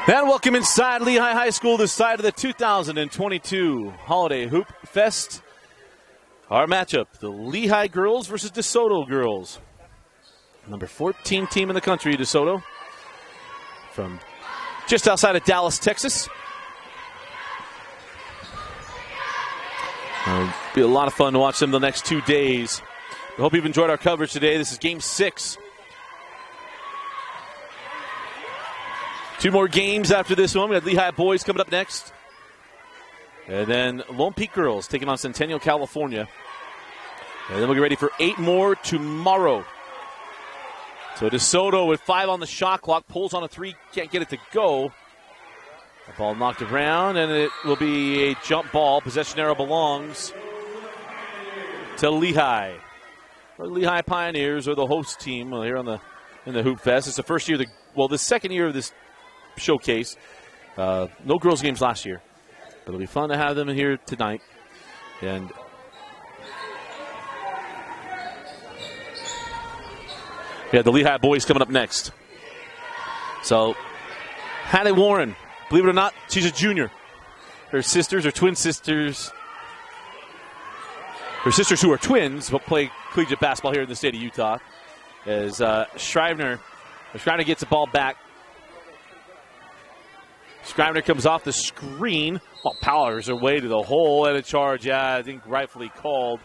And welcome inside Lehi High School, this side of the 2022 Holiday Hoop Fest. Our matchup, the Lehi girls versus DeSoto girls. Number 14 team in the country, DeSoto, from just outside of Dallas, Texas. It'll be a lot of fun to watch them the next 2 days. We hope you've enjoyed our coverage today. This is Game 6. 2 more games after this one. We have Lehi boys coming up next. And then Lone Peak girls taking on Centennial, California. And then we'll get ready for 8 more tomorrow. So DeSoto with 5 on the shot clock. Pulls on a 3. Can't get it to go. The ball knocked around, and it will be a jump ball. Possession arrow belongs to Lehi. The Lehi Pioneers are the host team here in the Hoop Fest. It's the first year, the second year of this showcase. No girls games last year, but it'll be fun to have them here tonight. And we have the Lehi boys coming up next. So Hattie Warren, believe it or not, she's a junior. Her sisters are twin sisters. Her sisters, who are twins, will play collegiate basketball here in the state of Utah. As Scrivener gets the ball back. Scrivener comes off the screen. Well, powers her way to the hole, and a charge, I think rightly called.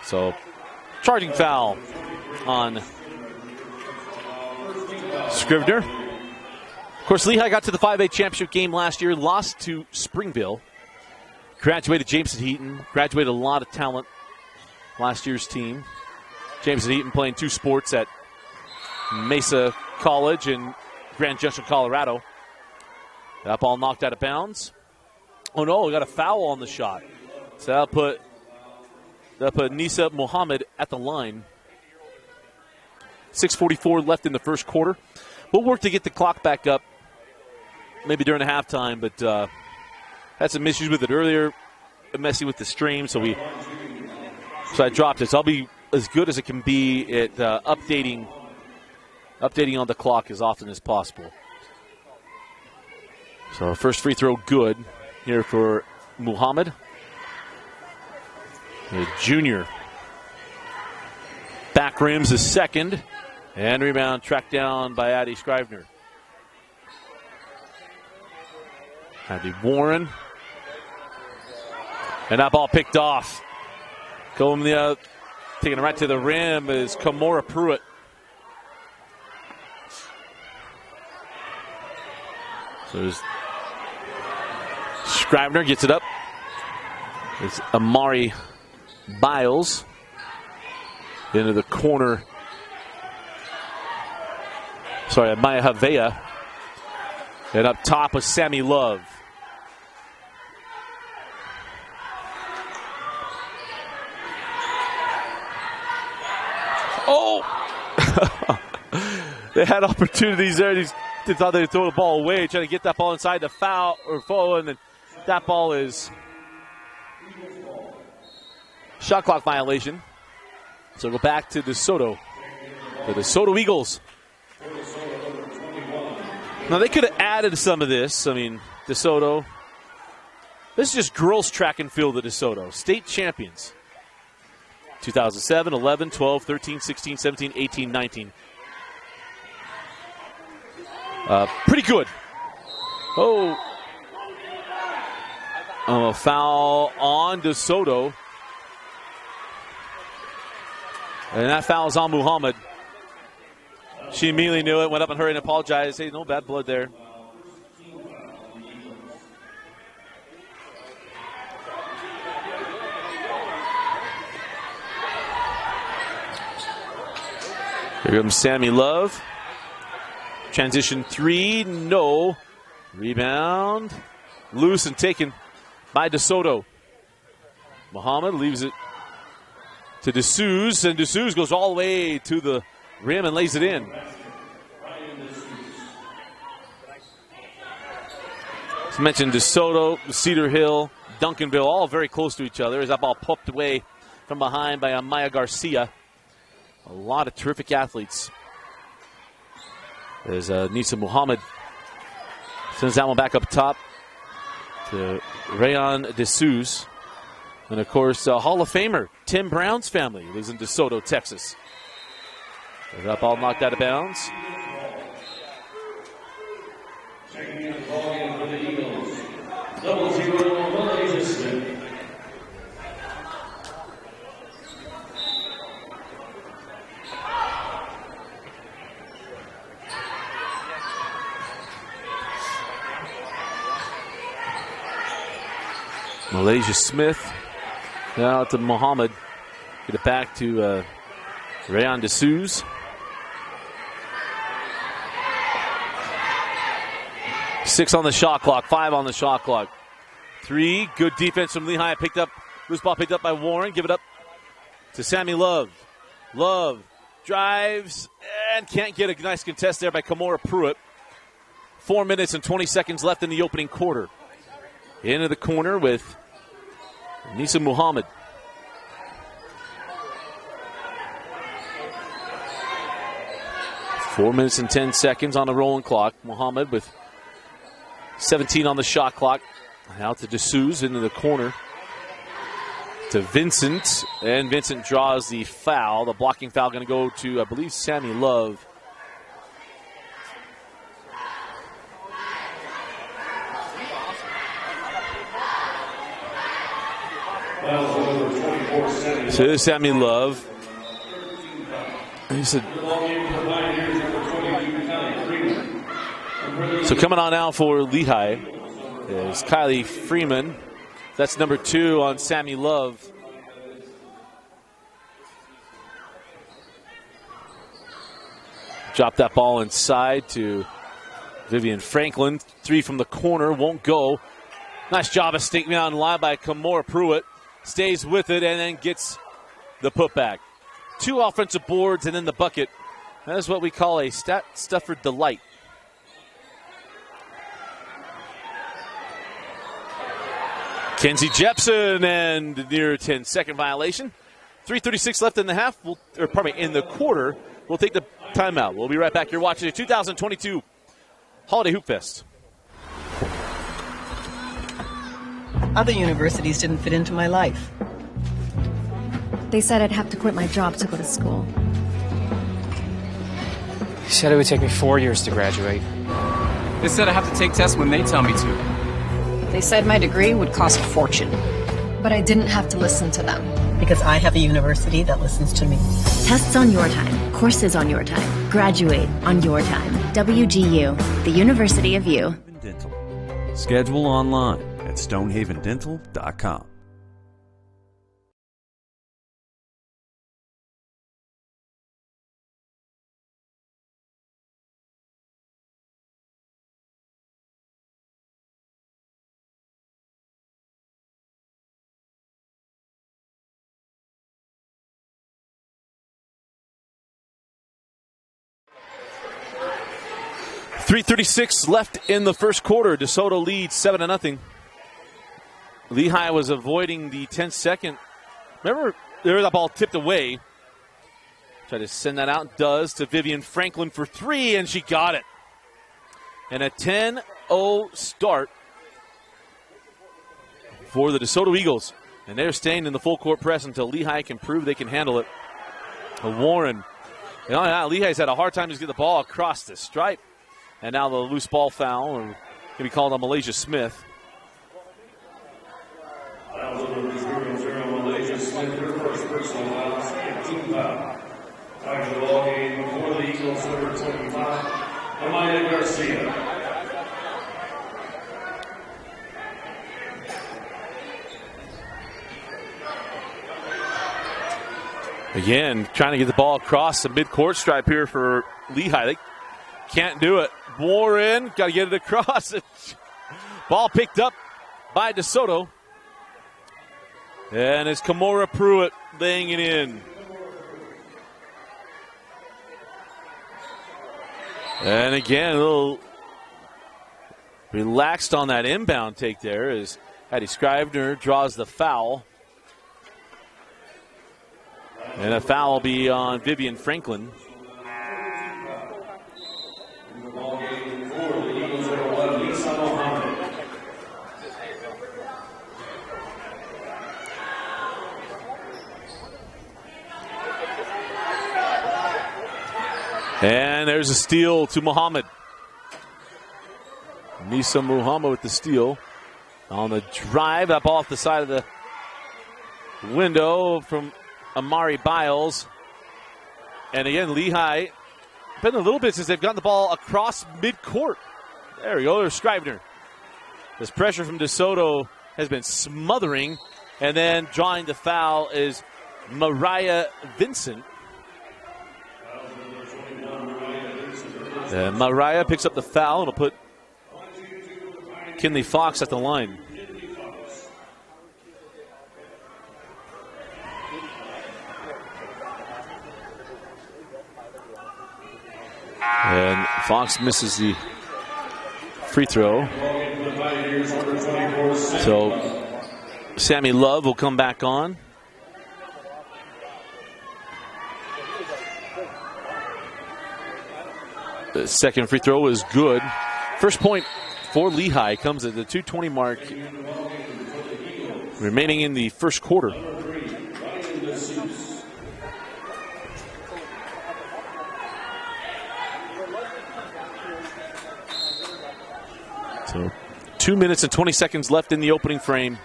So, charging foul on Scrivener. Of course, Lehi got to the 5A championship game last year, lost to Springville. Graduated Jameson Heaton, graduated a lot of talent last year's team. Jameson Heaton playing 2 sports at Mesa College in Grand Junction, Colorado. That ball knocked out of bounds. Oh no, we got a foul on the shot. So that'll put Nisa Mohammed at the line. 6:44 left in the first quarter. We'll work to get the clock back up maybe during the halftime, but had some issues with it earlier, messy with the stream, so I dropped it. So I'll be as good as it can be at updating on the clock as often as possible. So first free throw good here for Muhammad, the junior. Back rims is second, and rebound tracked down by Addie Scrivener. Addie Warren. And that ball picked off. Taking it right to the rim is Kamora Pruitt. So Scrivener gets it up. It's Amari Biles into the corner. Sorry, Maya Havea. And up top was Sammy Love. Oh! They had opportunities there. They thought they'd throw the ball away, trying to get that ball inside the foul, and then that ball is shot clock violation. So go back to DeSoto. The DeSoto Eagles. Now they could have added some of this. I mean, DeSoto. This is just girls track and field at DeSoto. State champions. 2007, 11, 12, 13, 16, 17, 18, 19. Pretty good. A foul on DeSoto. And that foul is on Muhammad. She immediately knew it, went up on her and apologized. Hey, no bad blood there. Here comes Sammy Love. Transition 3, no. Rebound. Loose and taken by DeSoto. Muhammad leaves it to DeSouze, and DeSouze goes all the way to the rim and lays it in. As mentioned, DeSoto, Cedar Hill, Duncanville, all very close to each other. As that ball popped away from behind by Amaya Garcia. A lot of terrific athletes As Nisa Muhammad sends that one back up top to Rayon DeSoto. And, of course, Hall of Famer Tim Brown's family lives in DeSoto, Texas. That ball knocked out of bounds. Checking in the ballgame for the Eagles. 0-0, Lehi Smith. Malaysia Smith. Now to Muhammad. Get it back to Rayon DeSoto. 6 on the shot clock, 5 on the shot clock. 3, good defense from Lehi. Picked up, loose ball picked up by Warren. Give it up to Sammy Love. Love drives and can't get a nice contest there by Kamora Pruitt. 4 minutes and 20 seconds left in the opening quarter. Into the corner with Nisa Muhammad. Four minutes and 10 seconds on the rolling clock. Muhammad with 17 on the shot clock. Out to DeSoto into the corner to Vincent. And Vincent draws the foul. The blocking foul going to go to, I believe, Sammy Love. So there's Sammy Love. He said, so coming on now for Lehi is Kylie Freeman. That's number 2 on Sammy Love. Drop that ball inside to Vivian Franklin. 3 from the corner, won't go. Nice job of sneaking out in line by Kamora Pruitt. Stays with it and then gets the putback. 2 offensive boards and then the bucket. That is what we call a stat stuffer delight. Kenzie Jepson and near 10-second violation. 3:36 left in the half, in the quarter. We'll take the timeout. We'll be right back. You're watching the 2022 Holiday Hoopfest. Other universities didn't fit into my life. They said I'd have to quit my job to go to school. They said it would take me 4 years to graduate. They said I have to take tests when they tell me to. They said my degree would cost a fortune. But I didn't have to listen to them. Because I have a university that listens to me. Tests on your time. Courses on your time. Graduate on your time. WGU, the University of You. Dental. Schedule online at stonehavendental.com. .336 left in the first quarter. DeSoto leads 7-0. Lehi was avoiding the 10-second. Remember, there that ball tipped away. Try to send that out. Does to Vivian Franklin for 3, and she got it. And a 10-0 start for the DeSoto Eagles. And they're staying in the full court press until Lehi can prove they can handle it. Warren. Lehi's had a hard time to get the ball across the stripe. And now the loose ball foul going to be called on Malaysia Smith. Malaysia Smith, her first personal foul, second team foul. Back to the ball game before the Eagles, number 25, Amaya Garcia. Again, trying to get the ball across the midcourt stripe here for Lehi. They can't do it. Warren, got to get it across. Ball picked up by DeSoto. And it's Kamora Pruitt laying it in. And again, a little relaxed on that inbound take there as Hattie Scrivener draws the foul. And a foul will be on Vivian Franklin. And there's a steal to Muhammad. Nisa Muhammad with the steal. On the drive, up off the side of the window from Amari Biles. And again, Lehi, been a little bit since they've gotten the ball across midcourt. There we go, there's Scrivener. This pressure from DeSoto has been smothering. And then drawing the foul is Mariah Vincent. And Mariah picks up the foul and will put Kinley Fox at the line. And Fox misses the free throw. So Sammy Love will come back on. The second free throw is good. First point for Lehi comes at the 2:20 mark remaining in the first quarter. So 2 minutes and 20 seconds left in the opening frame.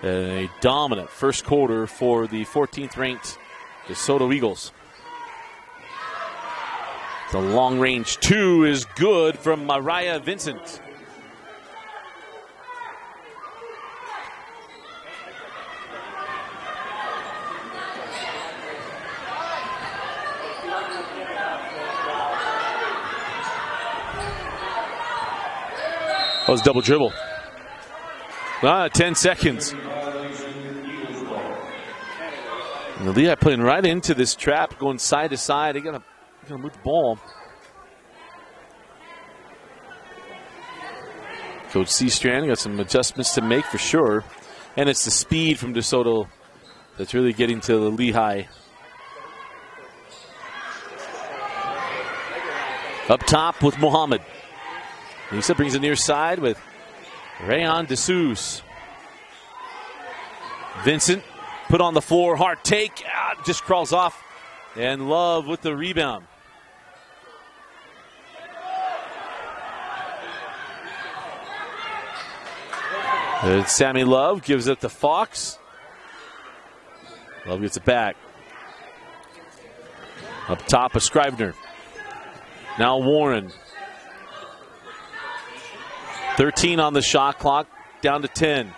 A dominant first quarter for the 14th ranked DeSoto Eagles. The long range two is good from Mariah Vincent. That was double dribble. 10 seconds. And the Lehi playing right into this trap, going side to side. They gotta move the ball. Coach C-Strand got some adjustments to make for sure. And it's the speed from DeSoto that's really getting to the Lehi. Up top with Muhammad. Lisa brings it near side with Rayon DeSouza. Vincent put on the floor, hard take, just crawls off. And Love with the rebound. And Sammy Love gives it to Fox. Love gets it back. Up top of Scrivener. Now Warren. 13 on the shot clock, down to 10.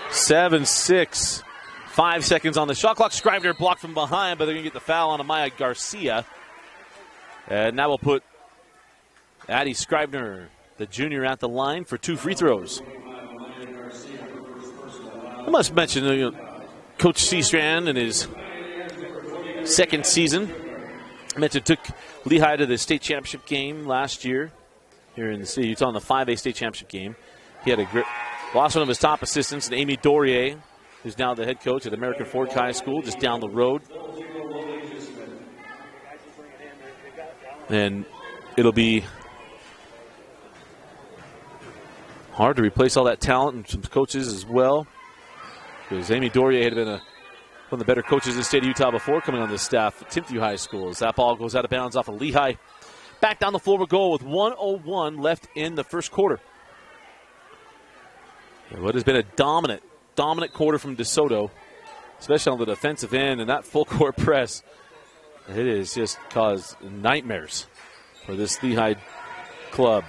7-6. 5 seconds on the shot clock. Scrivener blocked from behind, but they're going to get the foul on Amaya Garcia. And now we'll put Addie Scrivener, the junior, at the line for 2 free throws. I must mention Coach C-Strand in his second season. I mentioned took Lehi to the state championship game last year here in the city. Utah in the 5A state championship game. He had lost one of his top assistants, and Amy Dorier, who's now the head coach at American Fork High School, just down the road. And it'll be hard to replace all that talent and some coaches as well, because Amy Dorier had been one of the better coaches in the state of Utah before coming on this staff at Timothy High School. As that ball goes out of bounds off of Lehi. Back down the floor with goal with 1:01 left in the first quarter. What has been a dominant quarter from DeSoto, especially on the defensive end, and that full court press. It has just caused nightmares for this Lehi club.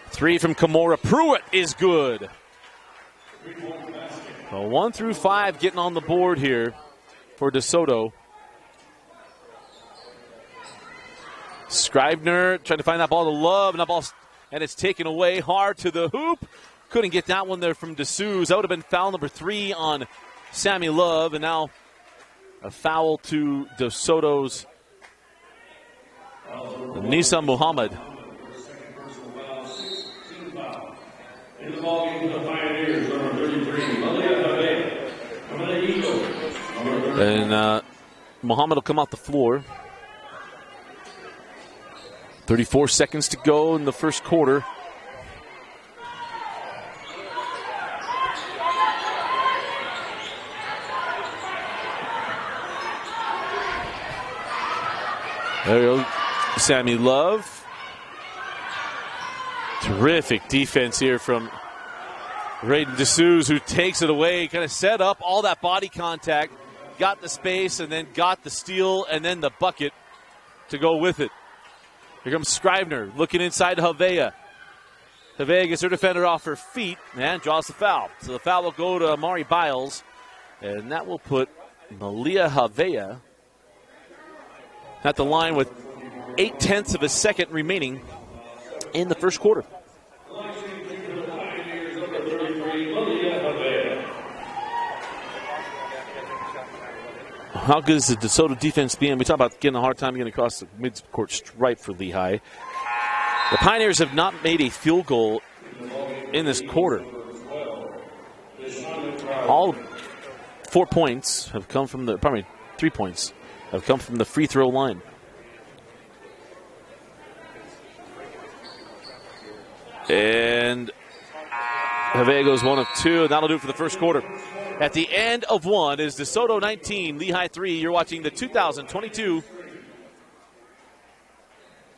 3 from Kimora Pruitt is good. So 1 through 5 getting on the board here for DeSoto. Scrivener trying to find that ball to Love, and it's taken away hard to the hoop. Couldn't get that one there from DeSouza. That would have been foul number 3 on Sammy Love, and now a foul to DeSoto's Nisa Muhammad. In the ballgame for the Pioneers, number 33, and Muhammad will come off the floor. 34 seconds to go in the first quarter. There you go, Sammy Love. Terrific defense here from Raiden DeSouza, who takes it away, kind of set up all that body contact, got the space, and then got the steal, and then the bucket to go with it. Here comes Scrivener looking inside to Havea. Havea gets her defender off her feet and draws the foul. So the foul will go to Amari Biles, and that will put Malia Havea at the line with 0.8 of a second remaining in the first quarter. How good is the DeSoto defense being? We talk about getting a hard time getting across the mid-court stripe for Lehi. The Pioneers have not made a field goal in this quarter. All 4 points have come from the, 3 points have come from the free throw line. And Havea goes 1 of 2, and that'll do it for the first quarter. At the end of one is DeSoto 19, Lehi 3. You're watching the 2022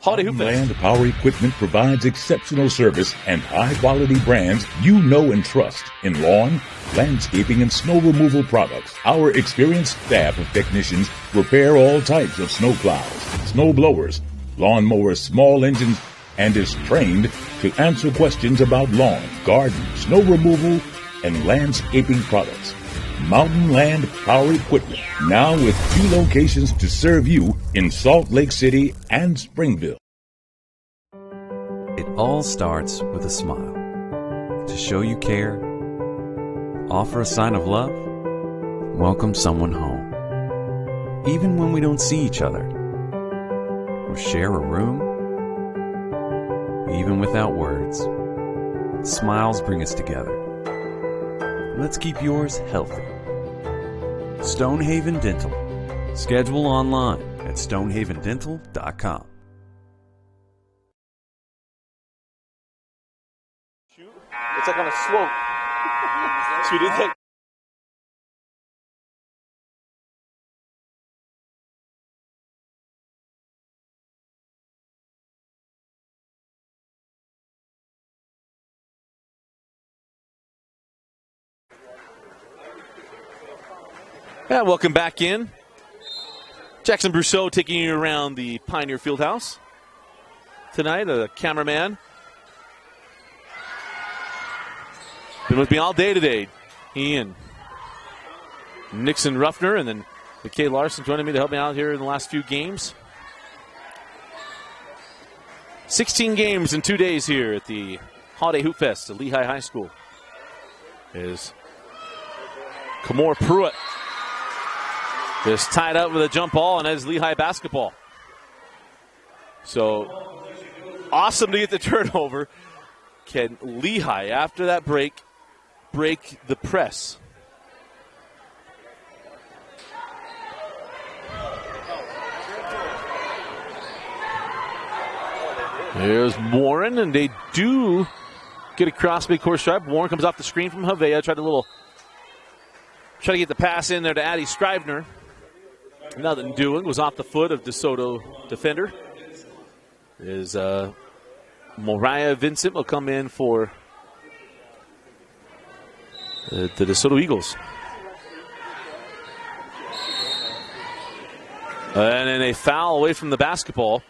Holiday Hoopfest. Land Power Equipment provides exceptional service and high-quality brands you know and trust in lawn, landscaping, and snow removal products. Our experienced staff of technicians repair all types of snow plows, snow blowers, lawn mowers, small engines, and is trained to answer questions about lawn, garden, snow removal, and landscaping products. Mountain Land Power Equipment, now with 2 locations to serve you in Salt Lake City and Springville. It all starts with a smile. To show you care, offer a sign of love, welcome someone home. Even when we don't see each other, or share a room, even without words, smiles bring us together. Let's keep yours healthy. Stonehaven Dental. Schedule online at stonehavendental.com. It's like on a slope. So we did take. And welcome back in. Jackson Brousseau taking you around the Pioneer Fieldhouse tonight. A cameraman. Been with me all day today. He and Nixon Ruffner, and then McKay Larson joining me to help me out here in the last few games. 16 games in 2 days here at the Holiday Hoopfest at Lehi High School. Is Kamor Pruitt. Just tied up with a jump ball, and as Lehi basketball. So awesome to get the turnover. Can Lehi, after that break the press? There's Warren, and they do get across midcourt stripe. Warren comes off the screen from Havea. Try to get the pass in there to Addie Scrivener. Nothing doing. Was off the foot of DeSoto defender. Is Moriah Vincent will come in for the DeSoto Eagles. And then a foul away from the basketball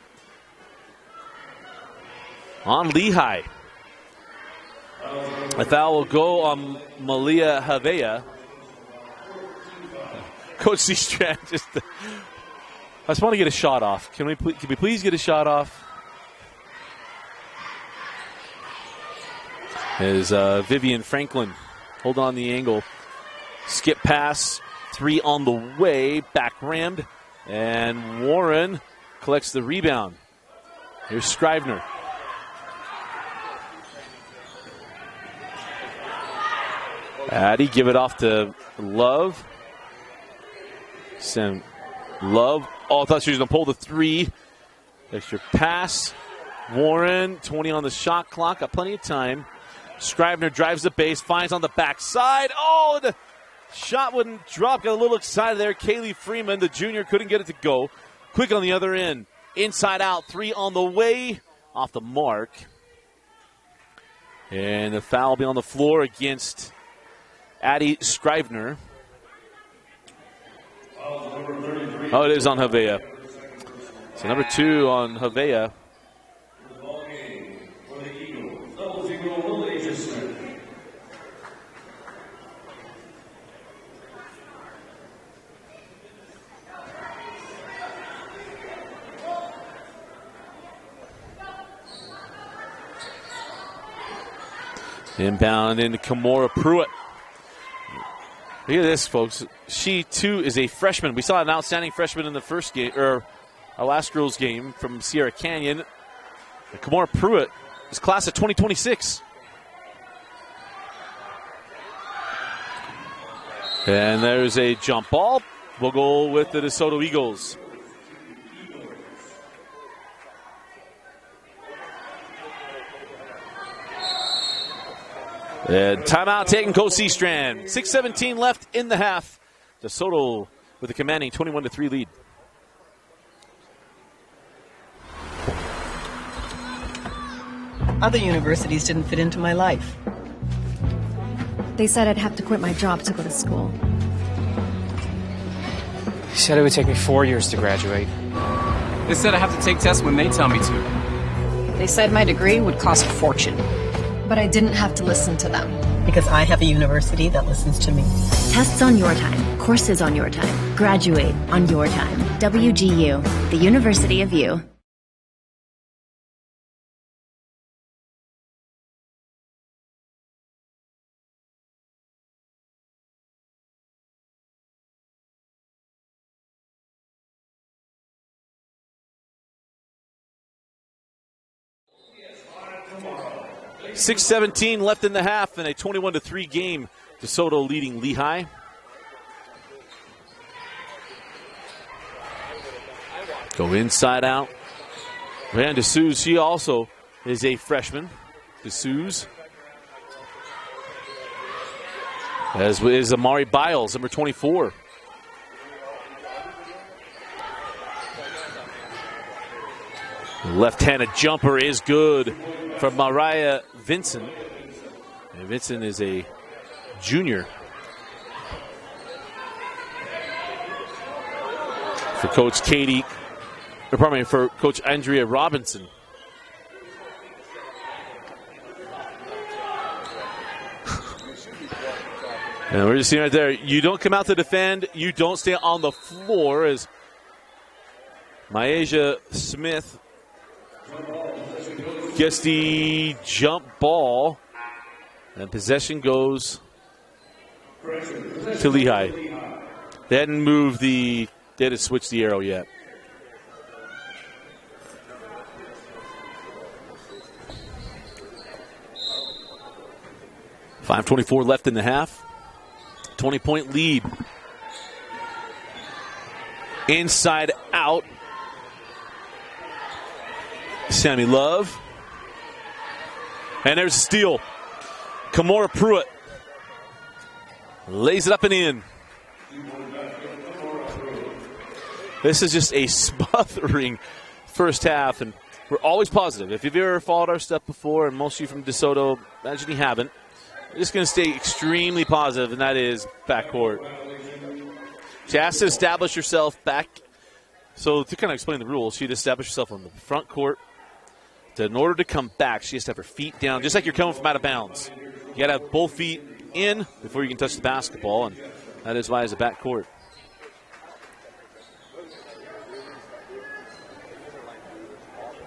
on Lehi. A foul will go on Malia Havea. Coach C. Strand I just want to get a shot off. Can we please get a shot off? As Vivian Franklin hold on the angle. Skip pass. 3 on the way. Back rammed. And Warren collects the rebound. Here's Scrivener. Addie give it off to Love. Send Love. Oh, I thought she was going to pull the 3. Extra pass. Warren, 20 on the shot clock. Got plenty of time. Scrivener drives the base, finds on the backside. Oh, the shot wouldn't drop. Got a little excited there. Kaylee Freeman, the junior, couldn't get it to go. Quick on the other end. Inside out, 3 on the way, off the mark. And the foul will be on the floor against Addie Scrivener. Oh, it is on Havea. So number 2 on Havea. Inbound into Kimora Pruitt. Look at this, folks. She, too, is a freshman. We saw an outstanding freshman in the first game, or our last girls' game from Sierra Canyon. And Kimora Pruitt is class of 2026. And there's a jump ball. We'll go with the DeSoto Eagles. And timeout taken, Coach Seastrand. 6:17 left in the half. DeSoto with a commanding 21-3 lead. Other universities didn't fit into my life. They said I'd have to quit my job to go to school. They said it would take me 4 years to graduate. They said I have to take tests when they tell me to. They said my degree would cost a fortune. But I didn't have to listen to them. Because I have a university that listens to me. Tests on your time. Courses on your time. Graduate on your time. WGU, the University of You. .6:17 left in the half and a 21-3 game. DeSoto leading Lehi. Go inside out. Van DeSouza, she also is a freshman. DeSouza. As is Amari Biles, number 24. Left-handed jumper is good from Mariah Vincent. And Vincent is a junior. For Coach for Coach Andrea Robinson. And we're just seeing right there, you don't come out to defend, you don't stay on the floor, as Myasia Smith gets the jump ball, and possession goes to Lehi. They hadn't switched the arrow yet. .5:24 left in the half. 20-point lead. Inside out. Sammy Love. And there's a steal. Kimora Pruitt lays it up and in. This is just a smothering first half, and we're always positive. If you've ever followed our stuff before, and most of you from DeSoto, imagine you haven't, we're just going to stay extremely positive, and that is backcourt. She has to establish herself back. So to kind of explain the rules, she'd establish herself on the front court. In order to come back, she has to have her feet down, just like you're coming from out of bounds. You got to have both feet in before you can touch the basketball, and that is why it's a backcourt.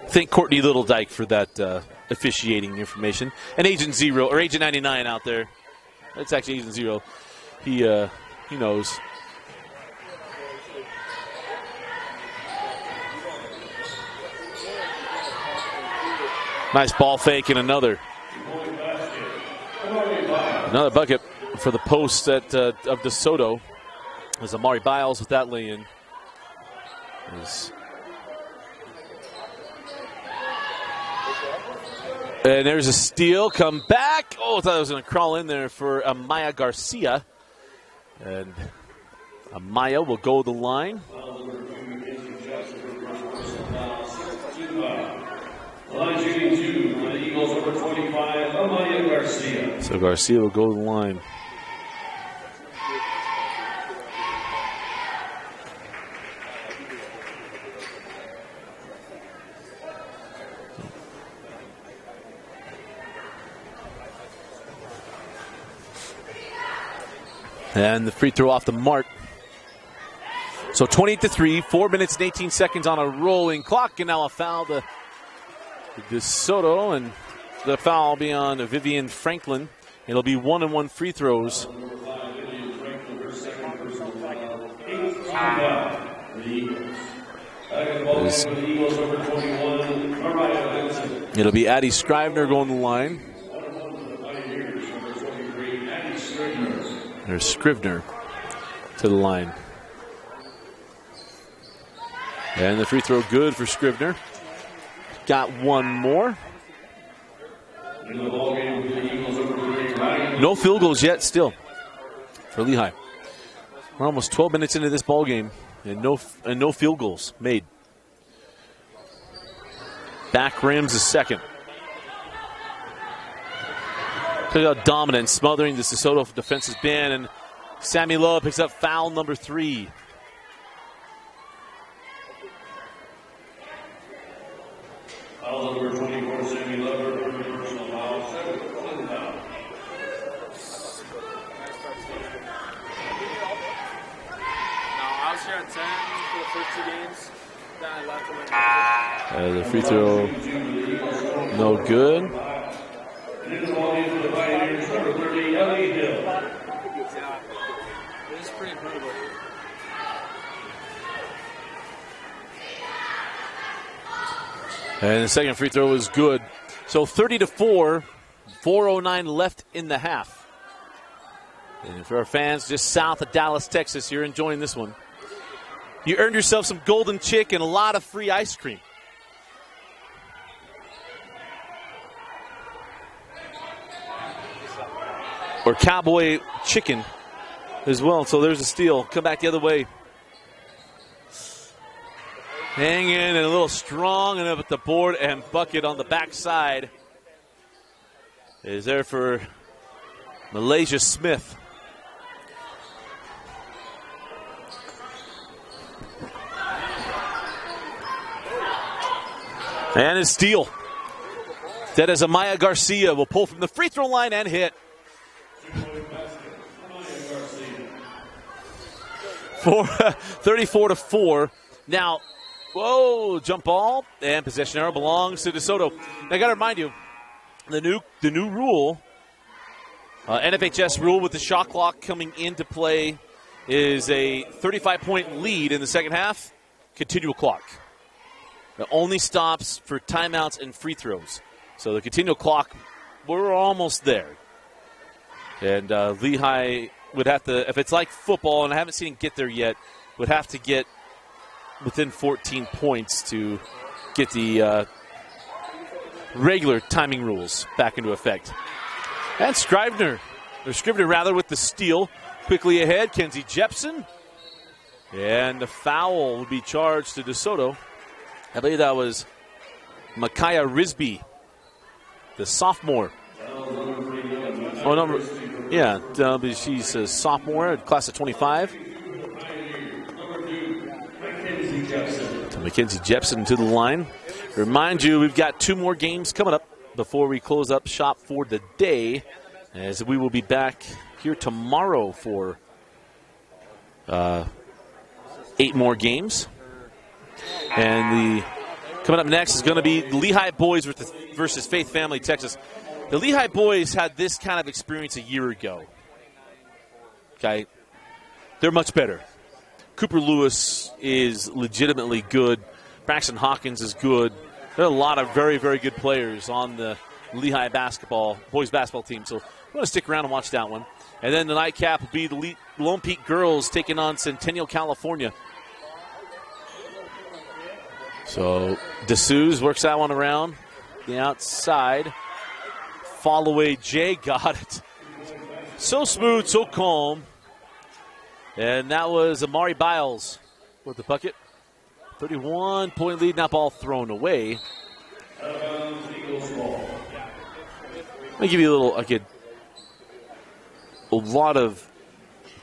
Thank Courtney Littledyke for that officiating information. And Agent 0, or Agent 99 out there. That's actually Agent 0. He knows. Nice ball fake and another bucket for the post of DeSoto. As Amari Biles with that lay-in. And there's a steal. Come back. Oh, I thought I was going to crawl in there for Amaya Garcia. And Amaya will go the line. Line shooting 2 for the Eagles, number 25, Amaya Garcia. So Garcia will go to the line. And the free throw off the mark. So 28-3, 4 minutes and 18 seconds on a rolling clock, and now a foul to DeSoto, and the foul will be on Vivian Franklin. It'll be 1-and-1 free throws. It'll be Addie Scrivener going to the line. There's Scrivener to the line. And the free throw good for Scrivener. Got one more. No field goals yet still for Lehi. We're almost 12 minutes into this ball game and no field goals made. Back rims is second. Look how dominant, smothering the DeSoto defense has been, and Sammy Lowe picks up foul number 3. Foul number 24, Sammy Lowe, personal foul, second foul. I was here at 10 for the first 2 games. Then I left. The free throw, no good. And in the ball game for the Pioneers, number 30, Lehi Hill. Yeah, it was pretty brutal. And the second free throw is good. So 30-4, 4:09 left in the half. And for our fans just south of Dallas, Texas, you're enjoying this one. You earned yourself some golden chick and a lot of free ice cream. Or cowboy chicken as well. So there's a steal. Come back the other way. Hang in and a little strong enough at the board, and bucket on the backside is there for Malaysia Smith. And a steal. That is Amaya Garcia will pull from the free throw line and hit. 34-4. Now, whoa, jump ball, and possession arrow belongs to DeSoto. Now, I got to remind you, the new rule, NFHS rule with the shot clock coming into play is a 35-point lead in the second half, continual clock. It only stops for timeouts and free throws. So the continual clock, we're almost there. And Lehi would have to, if it's like football, and I haven't seen it get there yet, would have to get within 14 points to get the regular timing rules back into effect. And Scrivener with the steal. Quickly ahead, Kenzie Jepson. And the foul will be charged to DeSoto. I believe that was Micaiah Risby, the sophomore. Oh, number, yeah, she's a sophomore, class of 25. So Mackenzie Jepson to the line. Remind you, we've got 2 more games coming up before we close up shop for the day, as we will be back here tomorrow for 8 more games. And coming up next is going to be the Lehi boys versus Faith Family Texas. The Lehi boys had this kind of experience a year ago. Okay, they're much better. Cooper Lewis is legitimately good. Braxton Hawkins is good. There are a lot of very, very good players on the Lehi boys basketball team. So we're going to stick around and watch that one. And then the nightcap will be the Lone Peak girls taking on Centennial, California. So DeSouza works that one around the outside. Fall away, Jay got it. So smooth, so calm. And that was Amari Biles with the bucket. 31-point lead. That ball thrown away. Let me give you a little, again, a lot of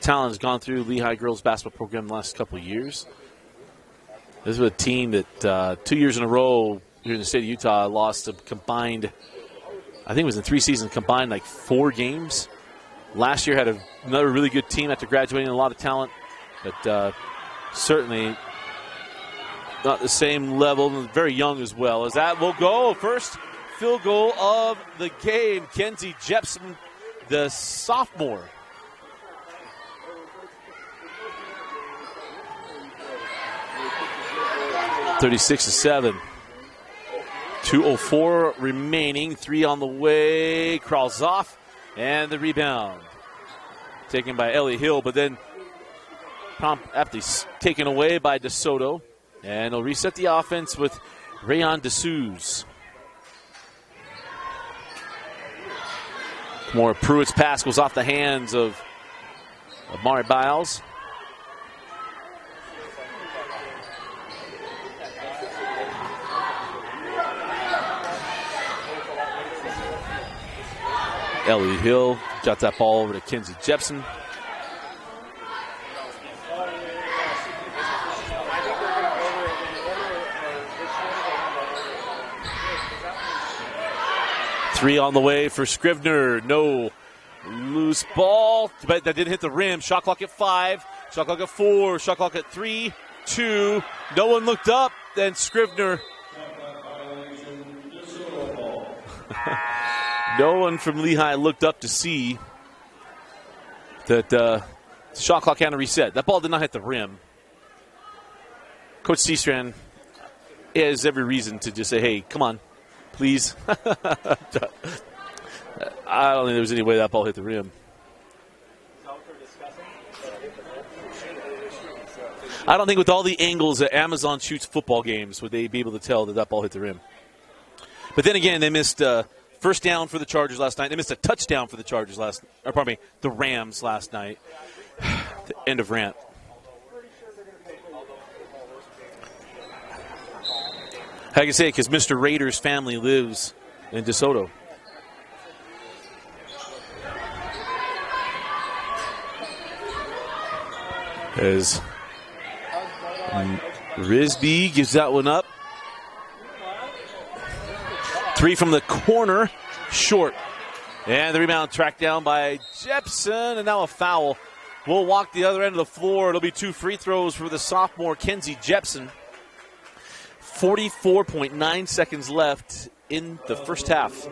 talent has gone through Lehi girls basketball program in the last couple of years. This is a team that 2 years in a row here in the state of Utah lost a combined, I think it was in 3 seasons, combined like 4 games. Last year had another really good team after graduating, a lot of talent, but certainly not the same level, very young as well. As that will go, first field goal of the game, Kenzie Jepson, the sophomore. (36-7). 2:04 remaining. 3 on the way. Crawls off. And the rebound taken by Ellie Hill, but then aptly taken away by DeSoto. And he'll reset the offense with Rayon DeSouza. More Pruitt's pass goes off the hands of Mari Biles. Ellie Hill got that ball over to Kenzie Jepson. Three on the way for Scrivener. No loose ball, but that didn't hit the rim. Shot clock at 5, shot clock at 4, shot clock at 3, 2. No one looked up. Then Scrivener. No one from Lehi looked up to see that the shot clock had to reset. That ball did not hit the rim. Coach Seastrand has every reason to just say, hey, come on, please. I don't think there was any way that ball hit the rim. I don't think with all the angles that Amazon shoots football games would they be able to tell that that ball hit the rim. But then again, they missed first down for the Chargers last night. They missed a touchdown for the Chargers the Rams last night. The end of rant. I can say because Mr. Rader's family lives in DeSoto. As Risby gives that one up. 3 from the corner, short. And the rebound tracked down by Jepson, and now a foul. We'll walk the other end of the floor. It'll be 2 free throws for the sophomore, Kenzie Jepson. 44.9 seconds left in the first half.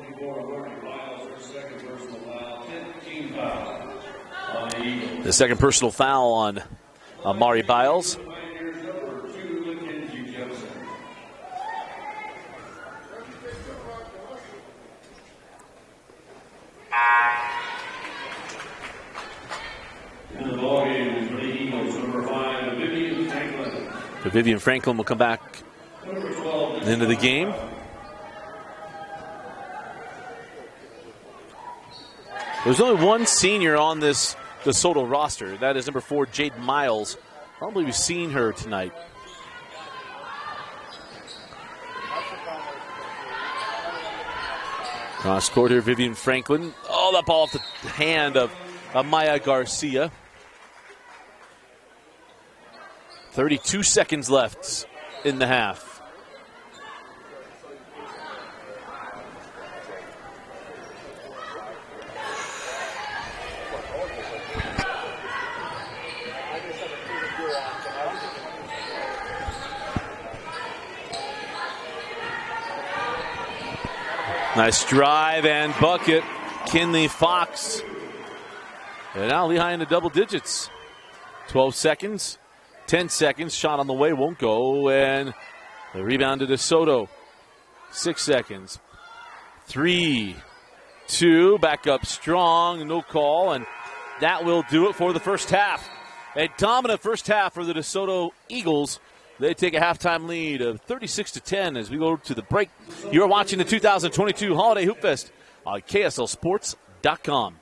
The second personal foul on Mari Biles. So Vivian Franklin will come back into the game. There's only one senior on this DeSoto roster. That is number 4, Jade Miles. Probably we've seen her tonight. Cross court here, Vivian Franklin. Oh, that ball off the hand of Maya Garcia. 32 seconds left in the half. Nice drive and bucket. Kinley Fox. And now Lehi into double digits. 12 seconds. 10 seconds. Shot on the way. Won't go. And the rebound to DeSoto. 6 seconds. 3, 2. Back up strong. No call. And that will do it for the first half. A dominant first half for the DeSoto Eagles. They take a halftime lead of 36-10 as we go to the break. You're watching the 2022 Holiday Hoopfest on KSLSports.com.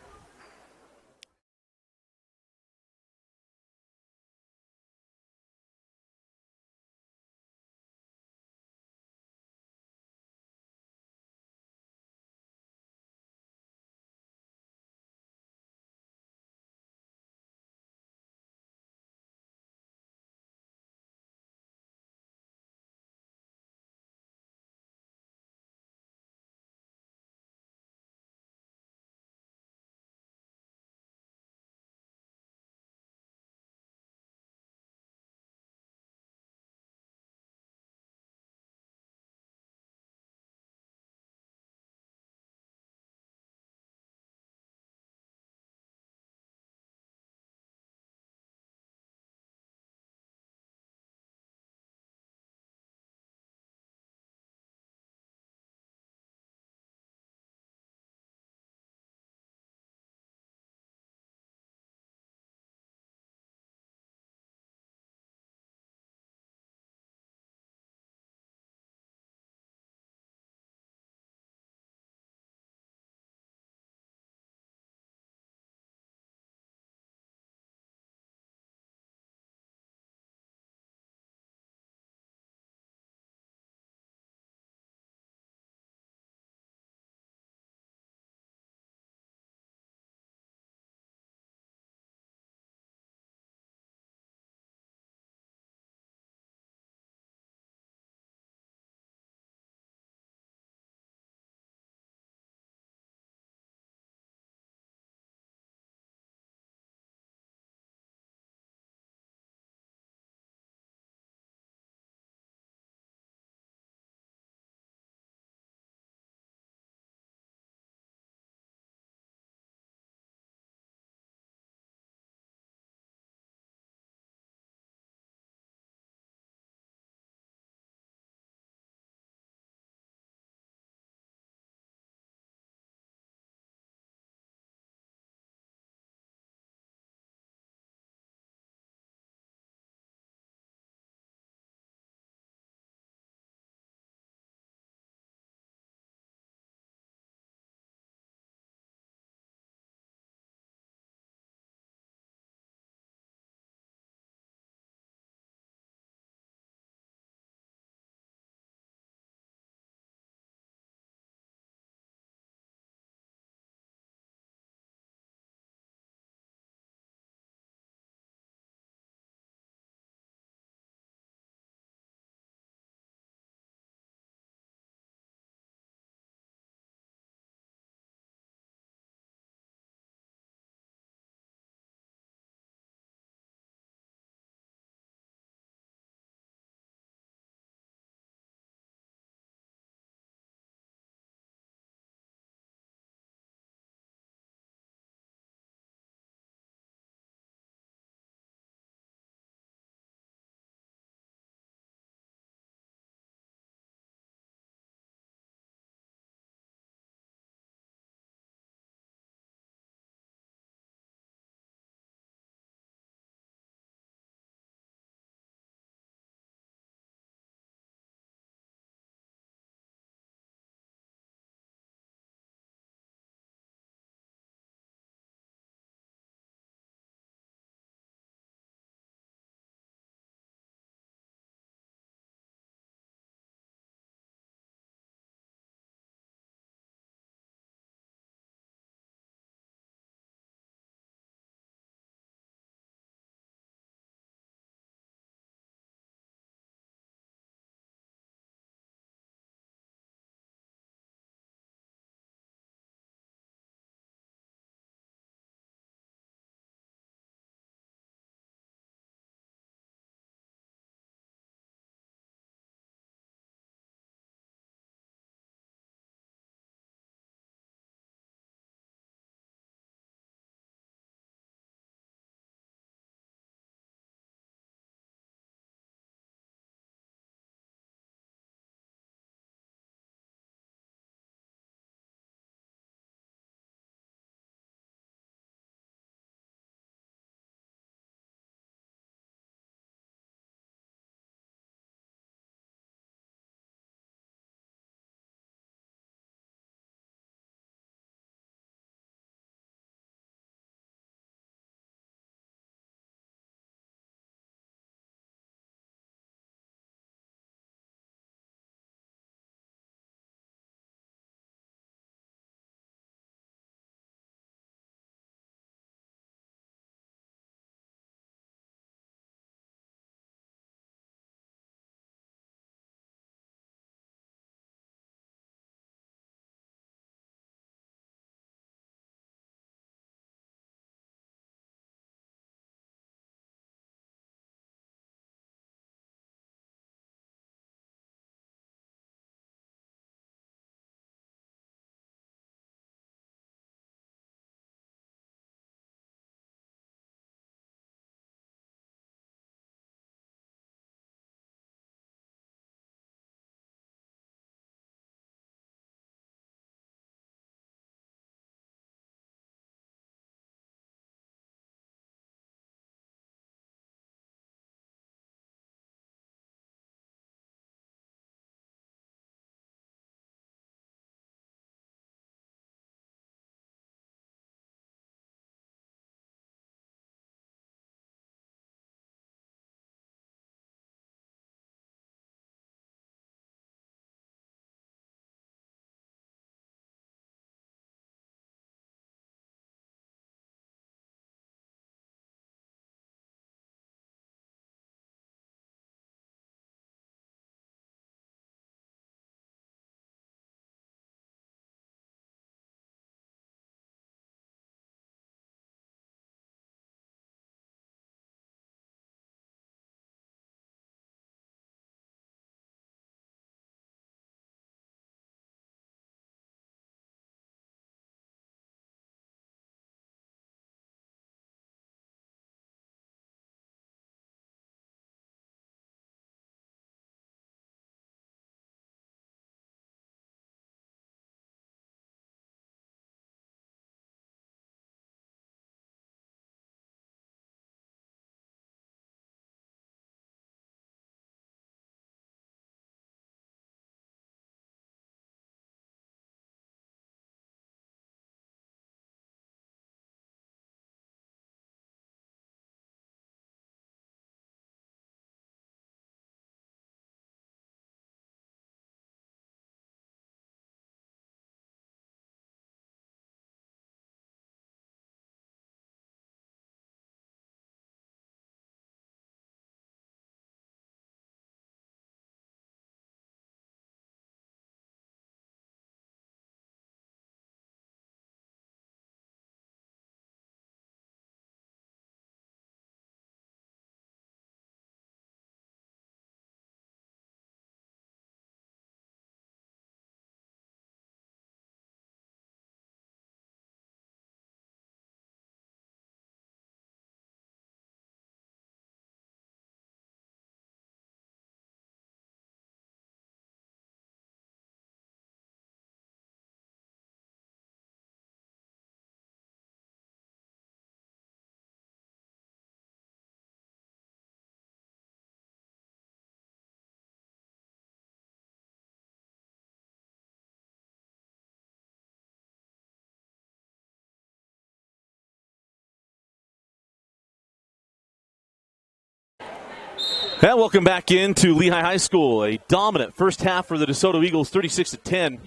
And welcome back into Lehi High School. A dominant first half for the DeSoto Eagles, 36-10.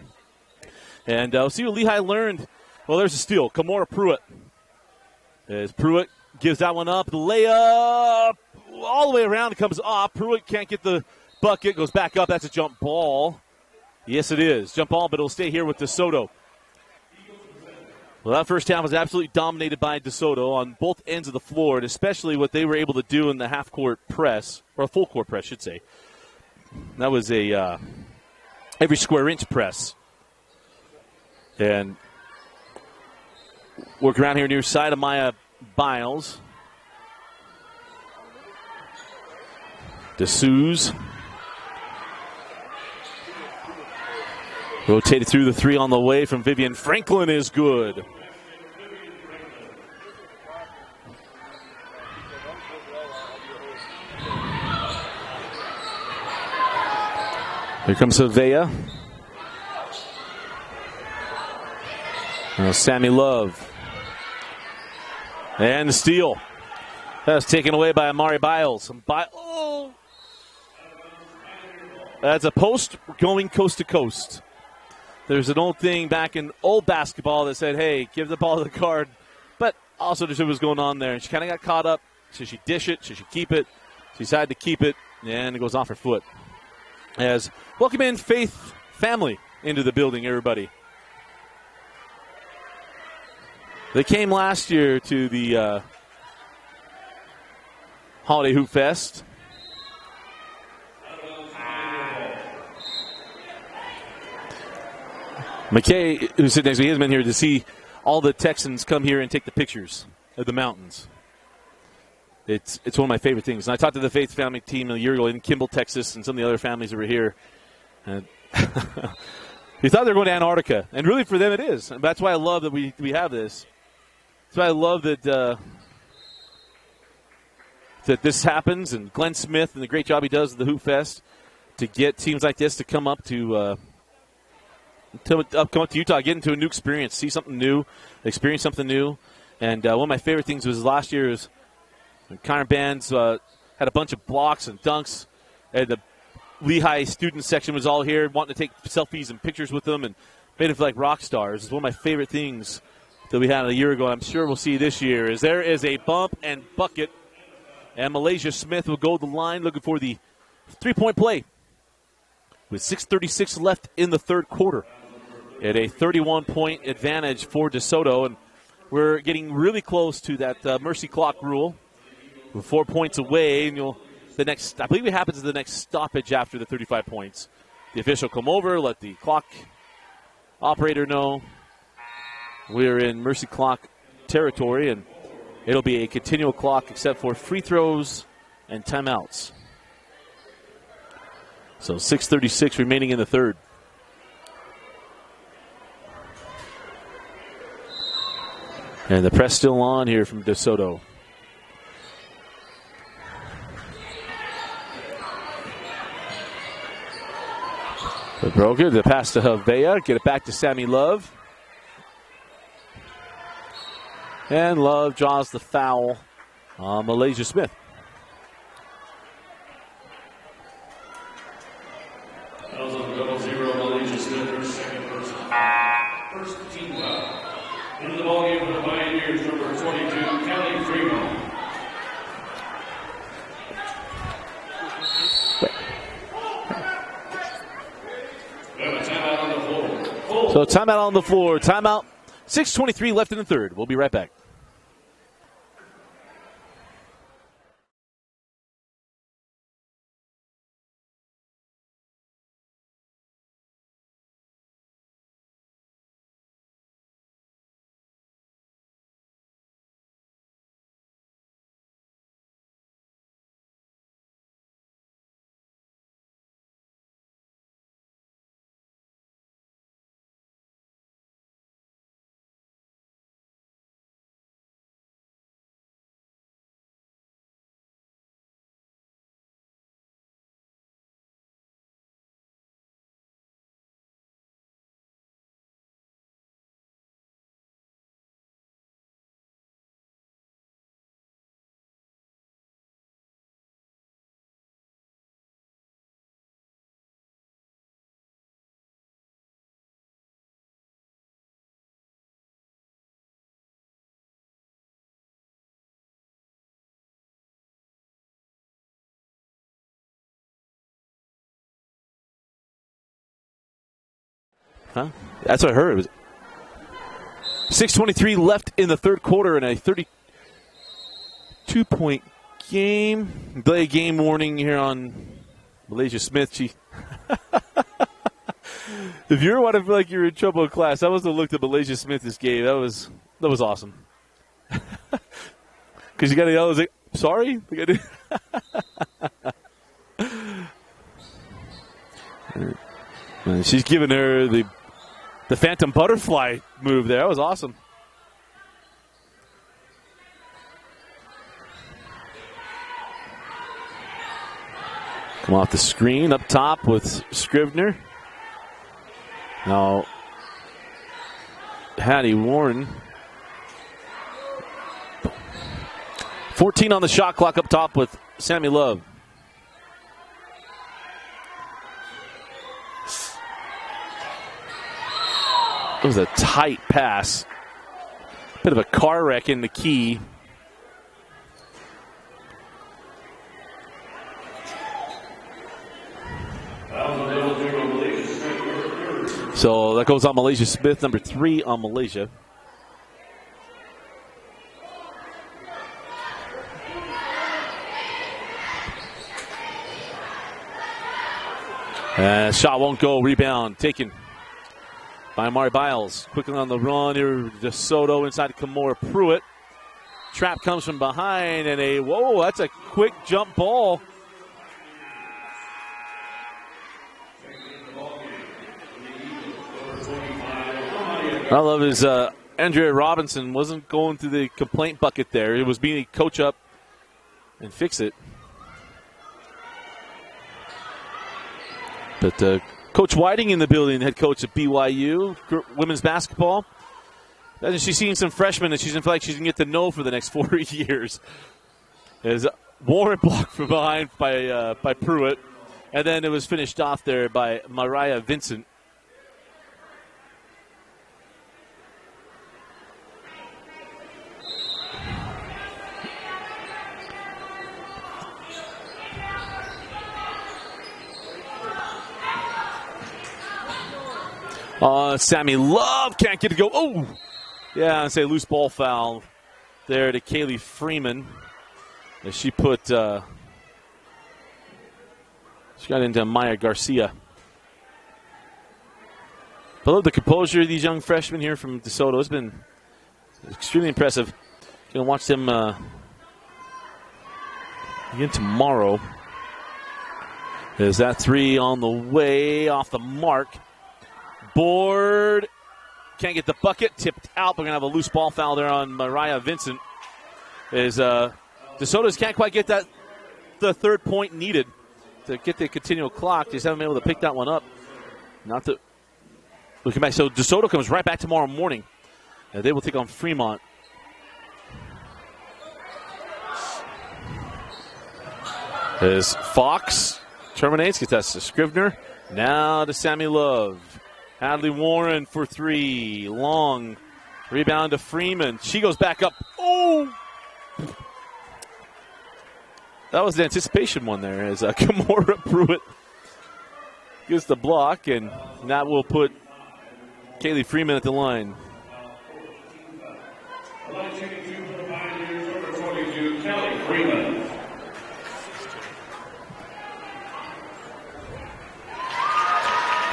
And we'll see what Lehi learned. Well, there's a steal. Kamora Pruitt. As Pruitt gives that one up. The layup all the way around. It comes off. Pruitt can't get the bucket. Goes back up. That's a jump ball. Yes, it is. Jump ball, but it'll stay here with DeSoto. Well, that first half was absolutely dominated by DeSoto on both ends of the floor, and especially what they were able to do in the half-court press, or a full-court press, I should say. That was a every square-inch press. And work around here near side of Maya Biles. DeSouze. Rotated through the three on the way from Vivian Franklin is good. Here comes Havea. Now Sammy Love. And the steal. That's taken away by Amari Biles. Oh! That's a post going coast to coast. There's an old thing back in old basketball that said, hey, give the ball to the guard. But also just what was going on there. And she kind of got caught up. Should she dish it? Should she keep it? She decided to keep it, and it goes off her foot. As welcome in Faith family into the building, everybody. They came last year to the Holiday Hoopfest. McKay, who's sitting next to me, has been here to see all the Texans come here and take the pictures of the mountains. It's one of my favorite things. And I talked to the Faith family team a year ago in Kimball, Texas, and some of the other families that were here. And they thought they were going to Antarctica. And really for them it is. And that's why I love that we have this. That's why I love that that this happens. And Glenn Smith and the great job he does at the Hoop Fest to get teams like this to come up to Utah, get into a new experience, see something new, experience something new. And one of my favorite things was last year is Connor Bands had a bunch of blocks and dunks, and the Lehi student section was all here wanting to take selfies and pictures with them and made it feel like rock stars. It's one of my favorite things that we had a year ago. I'm sure we'll see this year. Is there is a bump and bucket, and Malaysia Smith will go to the line looking for the three-point play with 6:36 left in the third quarter at a 31-point advantage for DeSoto, and we're getting really close to that mercy clock rule. We're 4 points away, and I believe it happens at the next stoppage after the 35 points. The official come over, let the clock operator know we're in mercy clock territory, and it'll be a continual clock except for free throws and timeouts. So 6:36 remaining in the third. And the press still on here from DeSoto. Broken, the pass to Havea, get it back to Sammy Love. And Love draws the foul on Malaysia Smith. Fouls on the 0, Malaysia Smith, her second person. First team foul. Into the ballgame for the Pioneers, number 22, Kelly Freeman. So timeout on the floor. Timeout. 6:23 left in the third. We'll be right back. Huh? That's what I heard. It was 6:23 left in the third quarter and a 32-point game. Delay game warning here on Malaysia Smith. If you ever want to feel like you're in trouble in class, I must have looked at Malaysia Smith this game. That was awesome. Because you got to yell, like, sorry? She's giving her the phantom butterfly move there. That was awesome. Come off the screen up top with Scrivener. Now, Hattie Warren. 14 on the shot clock up top with Sammy Love. It was a tight pass. Bit of a car wreck in the key. So that goes on Malaysia Smith, number 3 on Malaysia. Shot won't go. Rebound taken by Amari Biles. Quickly on the run here. DeSoto inside to Kimora Pruitt. Trap comes from behind and whoa, that's a quick jump ball. I love his Andrea Robinson wasn't going through the complaint bucket there. It was being a coach up and fix it. But Coach Whiting in the building, head coach at BYU, women's basketball. And she's seeing some freshmen that she's going to feel like she's going to get to know for the next 4 years. As Warren blocked from behind by Pruitt. And then it was finished off there by Mariah Vincent. Sammy Love can't get it to go. Oh! Yeah, I'd say loose ball foul there to Kaylee Freeman. As she put, she got into Maya Garcia. I love the composure of these young freshmen here from DeSoto. It's been extremely impressive. Going to watch them again tomorrow. Is that 3 on the way off the mark? Board. Can't get the bucket. Tipped out. We're going to have a loose ball foul there on Mariah Vincent. As DeSoto's can't quite get the third point needed to get the continual clock. Just haven't been able to pick that one up. Looking back. So DeSoto comes right back tomorrow morning. They will take on Fremont. As Fox terminates, gets that to Scrivener. Now to Sammy Love. Hadley Warren for 3. Long. Rebound to Freeman. She goes back up. Oh! That was the anticipation one there as Kimora Pruitt gets the block, and that will put Kaylee Freeman at the line.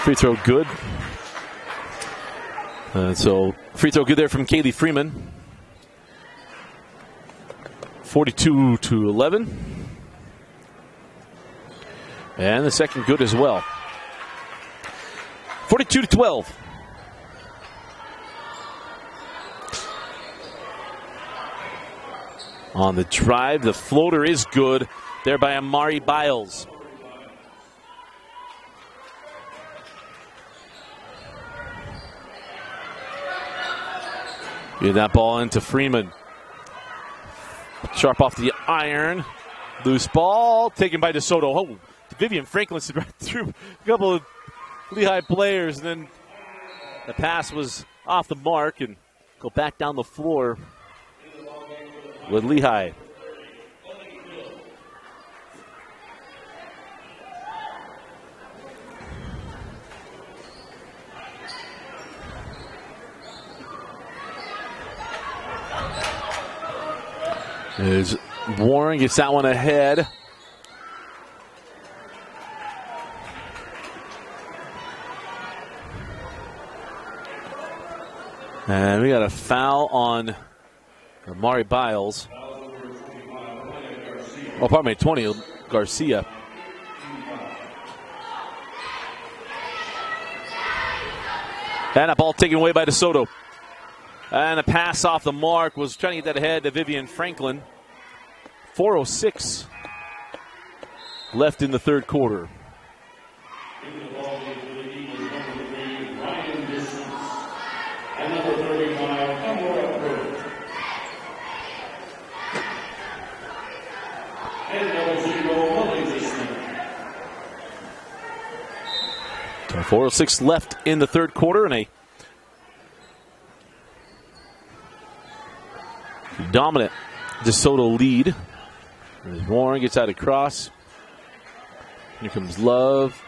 Free throw good. So free throw good there from Kaylee Freeman. 42-11. And the second good as well. 42-12. On the drive, the floater is good there by Amari Biles. Get that ball into Freeman. Sharp off the iron. Loose ball taken by DeSoto. Oh, Vivian Franklin slid right through a couple of Lehigh players, and then the pass was off the mark and go back down the floor with Lehigh. As Warren gets that one ahead. And we got a foul on Amari Biles. Oh, pardon me, 20, Garcia. And a ball taken away by DeSoto. And a pass off the mark was trying to get that ahead to Vivian Franklin. 4:06 left in the third quarter. And number 35, Amora Brooks. And double zero, Molly Smith. 4:06 left in the third quarter, and a dominant DeSoto lead. As Warren gets out across. Here comes Love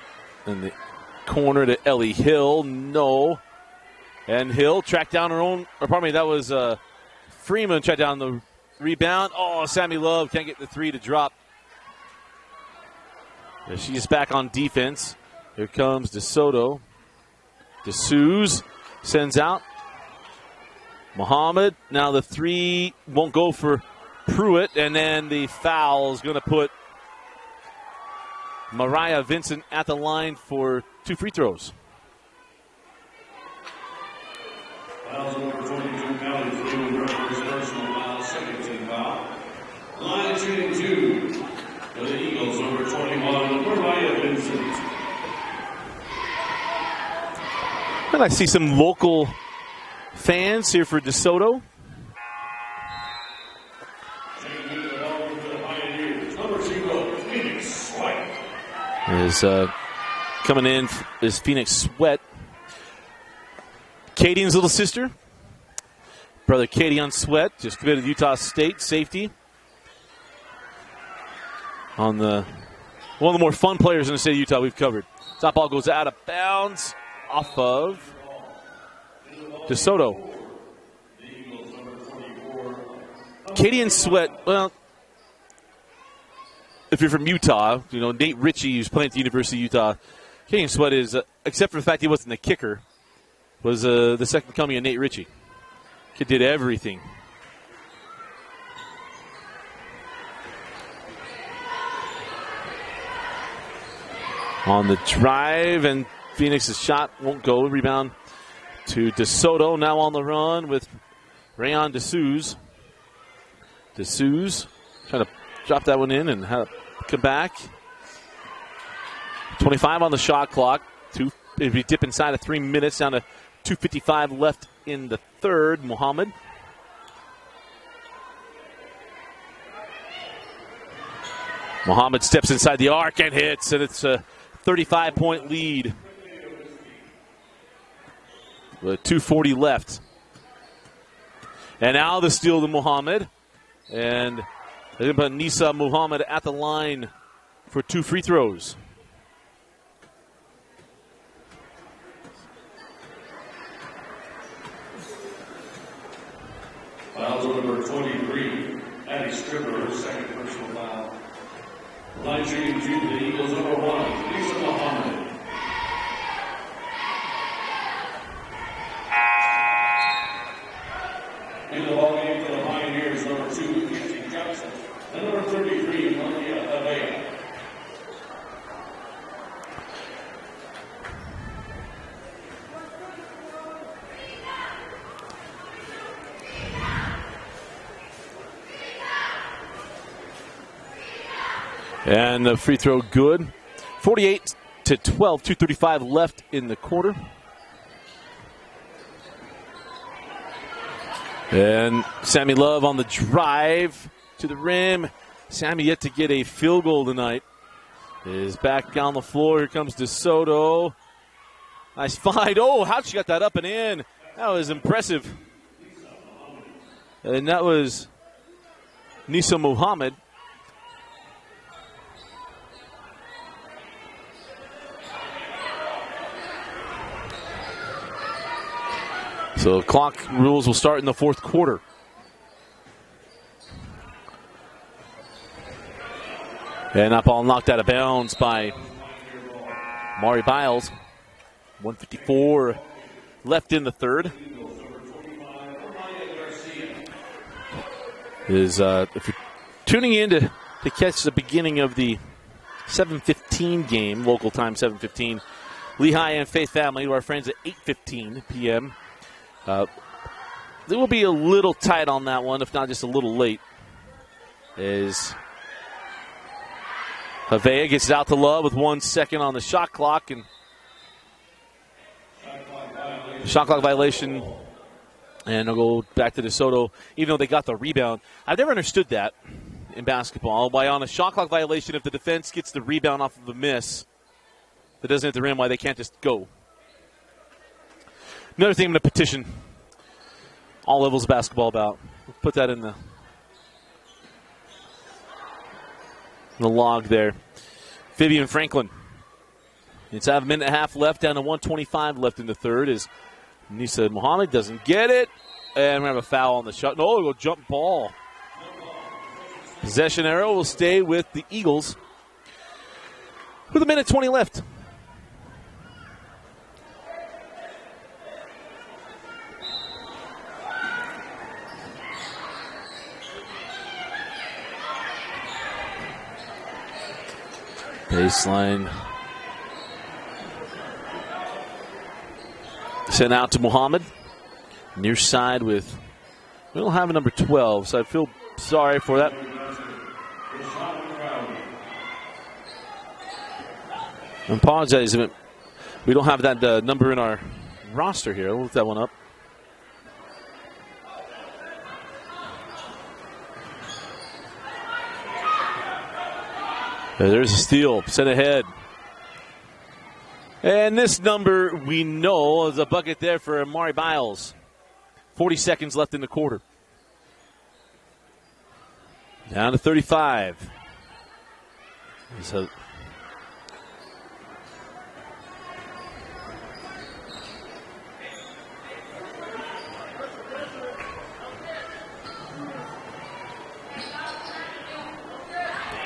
in the corner to Ellie Hill. No. And Hill tracked down her own, or pardon me, that was Freeman tracked down the rebound. Oh, Sammy Love can't get the three to drop. She's back on defense. Here comes DeSoto. DeSouze sends out. Muhammad. Now the three won't go for Pruitt, and then the foul is going to put Mariah Vincent at the line for 2 free throws. Fouls number 22, Callie Freeman, Rutgers personal foul, second team foul. Line shooting 2 for the Eagles, number 21, Mariah Vincent. And I see some local fans here for DeSoto. Is coming in is Phoenix Sweat. Cadian's little sister. Brother Cadian Sweat, just committed to Utah State, safety. On the one of the more fun players in the state of Utah we've covered. Top ball goes out of bounds off of DeSoto. Cadian Sweat, well, if you're from Utah, you know, Nate Ritchie, who's playing at the University of Utah, Cadian Sweat is, except for the fact he wasn't the kicker, was the second coming of Nate Ritchie. Kid did everything. On the drive, and Phoenix's shot won't go. Rebound to DeSoto. Now on the run with Rayon DeSouze. DeSouze trying to drop that one in and have come back. 25 on the shot clock. It'd be dip inside of 3 minutes, down to 2:55 left in the third. Muhammad. Muhammad steps inside the arc and hits, and it's a 35-point lead with 2:40 left. And now the steal to Muhammad. And they're going to put Nisa Muhammad at the line for 2 free throws. Foul number 23, Addie Stripper, second personal foul. Line shooting 2 to the Eagles, number 1, Nisa Muhammad. In the ballgame for the Pioneers, number 2, Casey Jackson, and number 33, Maria Avea. And the free throw good. 48-12, 2:35 left in the quarter. And Sammy Love on the drive to the rim. Sammy yet to get a field goal tonight. Is back down the floor. Here comes DeSoto. Nice find. Oh, how'd she got that up and in? That was impressive. And that was Nisa Muhammad. So clock rules will start in the fourth quarter. And that ball knocked out of bounds by Mari Biles. 1:54 left in the third. If you're tuning in to catch the beginning of the 7:15 game, local time 7:15, Lehi and Faith Family, to our friends at 8:15 p.m. They will be a little tight on that one, if not just a little late. As Havea gets it out to Love with 1 second on the shot clock, and shot clock violation. And they'll go back to DeSoto, even though they got the rebound. I've never understood that in basketball. Why on a shot clock violation, if the defense gets the rebound off of a miss that doesn't hit the rim, why they can't just go. Another thing I'm going to petition all levels of basketball about. We'll put that in the log there. Vivian Franklin. It's a minute and a half left, down to 1:25 left in the third as Nisa Muhammad doesn't get it. And we have a foul on the shot. No, it'll go jump ball. Possession arrow will stay with the Eagles with a minute 20 left. Baseline. Sent out to Muhammad. Near side with, we don't have a number 12, so I feel sorry for that. I apologize if we don't have that number in our roster here. I'll look that one up. There's a steal, sent ahead. And this number we know is a bucket there for Amari Biles. 40 seconds left in the quarter. Down to 35. So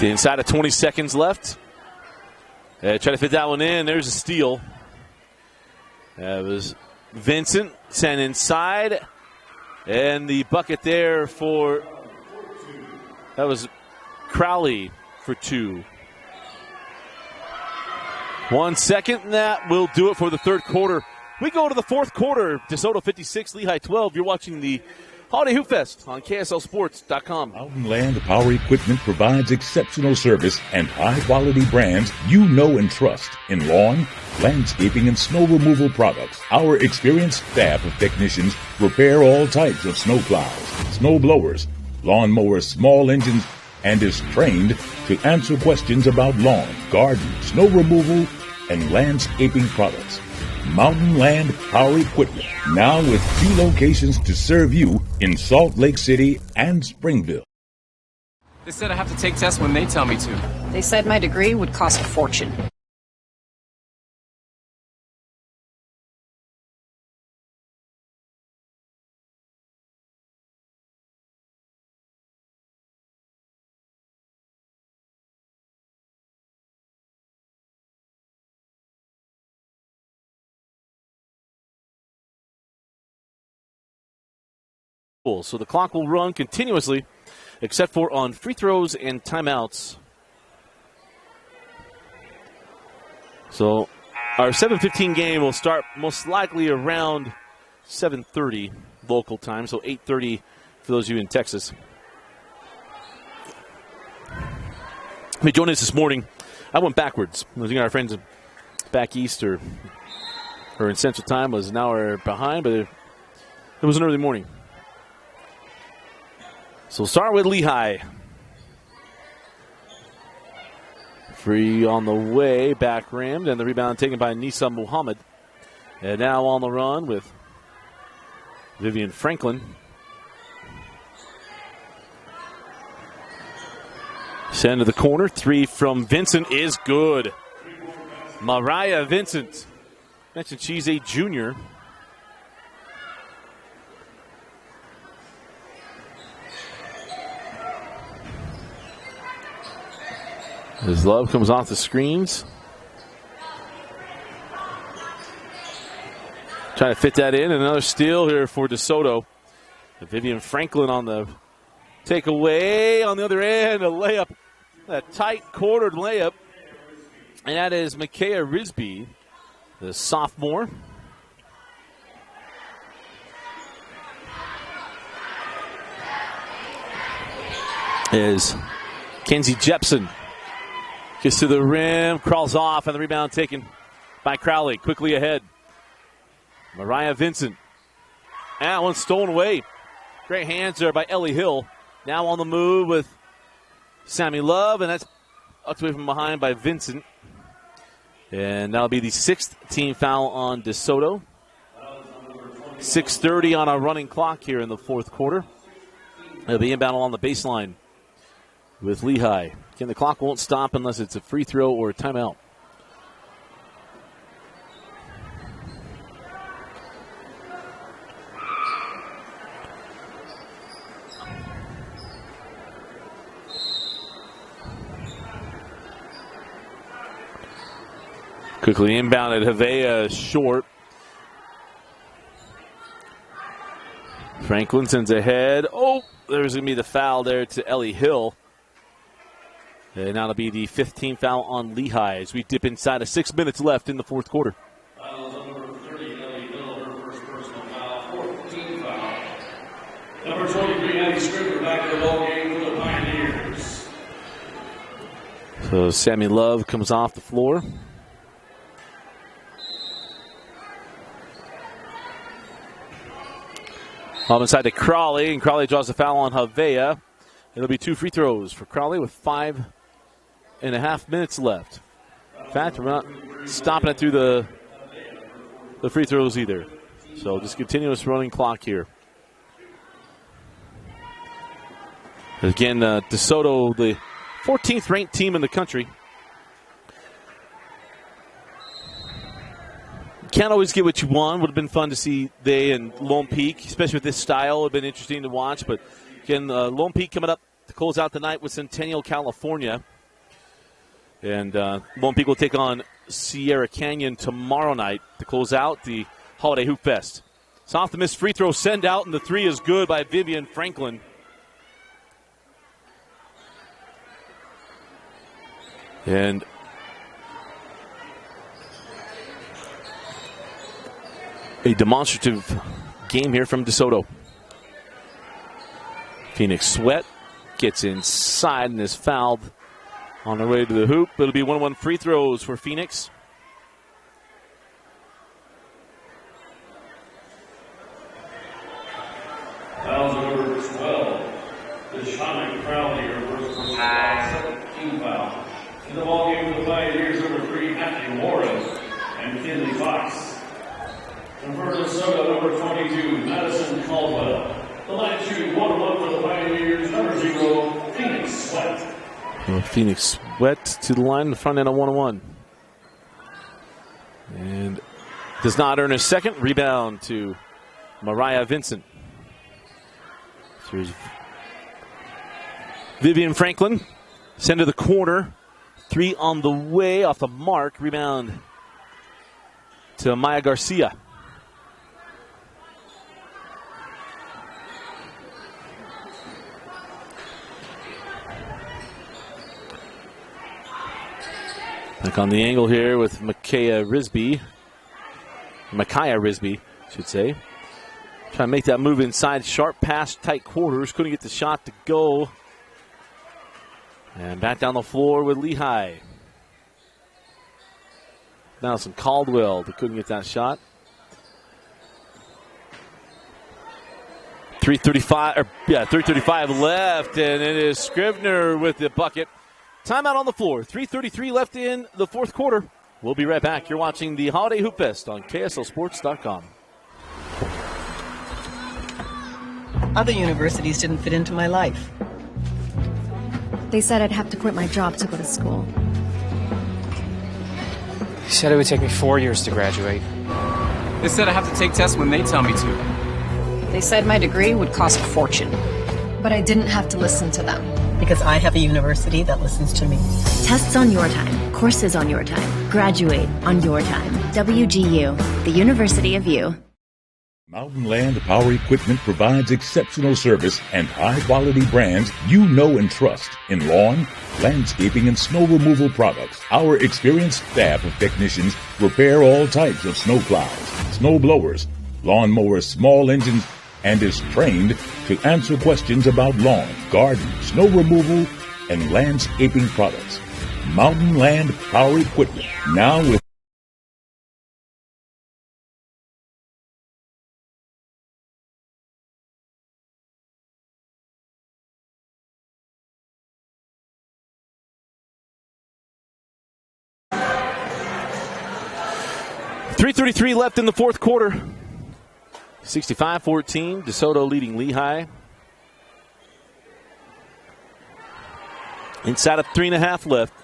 inside of 20 seconds left. Try to fit that one in. There's a steal. That was Vincent sent inside. And the bucket there for, that was Crowley for 2. 1 second, and that will do it for the third quarter. We go to the fourth quarter. DeSoto 56, Lehi 12. You're watching the Holiday Hoopfest on KSLSports.com. Mountain Land Power Equipment provides exceptional service and high-quality brands you know and trust in lawn, landscaping, and snow removal products. Our experienced staff of technicians repair all types of snow plows, snow blowers, lawn mowers, small engines, and is trained to answer questions about lawn, garden, snow removal, and landscaping products. Mountain Land Power Equipment, now with 2 locations to serve you in Salt Lake City and Springville. They said I have to take tests when they tell me to. They said my degree would cost a fortune. So the clock will run continuously, except for on free throws and timeouts. So our 7:15 game will start most likely around 7:30 local time, so 8:30 for those of you in Texas. If you joined us this morning, I went backwards. I was thinking our friends back east or in Central Time was an hour behind, but it was an early morning. So we'll start with Lehi. Free on the way, back rimmed, and the rebound taken by Nisa Muhammad. And now on the run with Vivian Franklin. Send to the corner. 3 from Vincent is good. Mariah Vincent. Mentioned she's a junior. As Love comes off the screens. Trying to fit that in. Another steal here for DeSoto. Vivian Franklin on the takeaway. On the other end, a layup. A tight cornered layup. And that is Micaiah Risby, the sophomore. Is Kenzie Jepson. Gets to the rim, crawls off, and the rebound taken by Crowley. Quickly ahead. Mariah Vincent. That one stolen away. Great hands there by Ellie Hill. Now on the move with Sammy Love, and that's tucked away from behind by Vincent. And that'll be the 6th team foul on DeSoto. 6:30 on our running clock here in the 4th quarter. It'll be inbound along the baseline with Lehi. Again, the clock won't stop unless it's a free throw or a timeout. Quickly inbounded, Havea short. Franklin sends ahead. Oh, there's going to be the foul there to Ellie Hill. And that'll be the 15th foul on Lehi as we dip inside of 6 minutes left in the 4th quarter. Fouls on number 30, Ellie Hill, her first personal foul, 14th foul. Number 23, Abby Scribner, back in the ball game for the Pioneers. So Sammy Love comes off the floor. Up inside to Crawley, and Crawley draws the foul on Havea. It'll be 2 free throws for Crawley with 5.5 minutes left. In fact, we're not stopping it through the free throws either. So just continuous running clock here. Again, DeSoto, the 14th ranked team in the country. Can't always get what you want. Would have been fun to see they and Lone Peak, especially with this style, would have been interesting to watch. But again, Lone Peak coming up to close out the night with Centennial, California. And Lone Peak will take on Sierra Canyon tomorrow night to close out the Holiday Hoopfest. It's off the missed free throw, send out, and the 3 is good by Vivian Franklin. And a demonstrative game here from DeSoto. Phoenix Sweat gets inside and is fouled on the way to the hoop. It'll be 1-1 free throws for Phoenix. Fouls on number 12. Deshauna Crowley, her first personal foul, 17th foul. In the ball game for the Pioneers, number 3, Anthony Warren and Kinley Fox. And for DeSoto, number 22, Madison Caldwell. The line shoot 1-1 for the Pioneers, number 0, Phoenix Sweat. Well, Phoenix Sweat to the line, the front end of 1-1. And does not earn a second. Rebound to Mariah Vincent. Here's Vivian Franklin. Send to the corner. 3 on the way, off the mark. Rebound to Maya Garcia. Back on the angle here with Micaiah Risby, I should say. Trying to make that move inside. Sharp pass, tight quarters. Couldn't get the shot to go. And back down the floor with Lehi. Madison Caldwell, but couldn't get that shot. 3:35 left, and it is Scribner with the bucket. Timeout on the floor. 3:33 left in the 4th quarter. We'll be right back. You're watching the Holiday Hoopfest on KSLSports.com. Other universities didn't fit into my life. They said I'd have to quit my job to go to school. They said it would take me 4 years to graduate. They said I have to take tests when they tell me to. They said my degree would cost a fortune. But I didn't have to listen to them. Because I have a university that listens to me. Tests on your time. Courses on your time. Graduate on your time. WGU, the University of You. Mountain Land Power Equipment provides exceptional service and high-quality brands you know and trust in lawn, landscaping, and snow removal products. Our experienced staff of technicians repair all types of snow plows, snow blowers, lawn mowers, small engines, and is trained to answer questions about lawn, garden, snow removal, and landscaping products. Mountain Land Power Equipment, now with 3:33 left in the fourth quarter. 65-14, DeSoto leading Lehi. Inside of 3.5 left.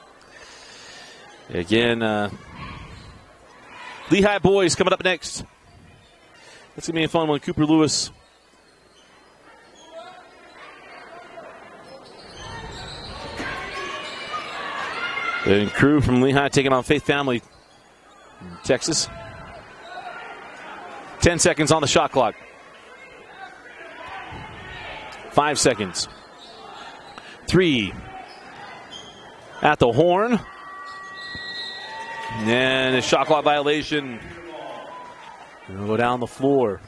Again, Lehi boys coming up next. That's going to be a fun one. Cooper Lewis. And crew from Lehi taking on Faith Family, Texas. 10 seconds on the shot clock. 5 seconds. 3. At the horn. And a shot clock violation. We'll go down the floor.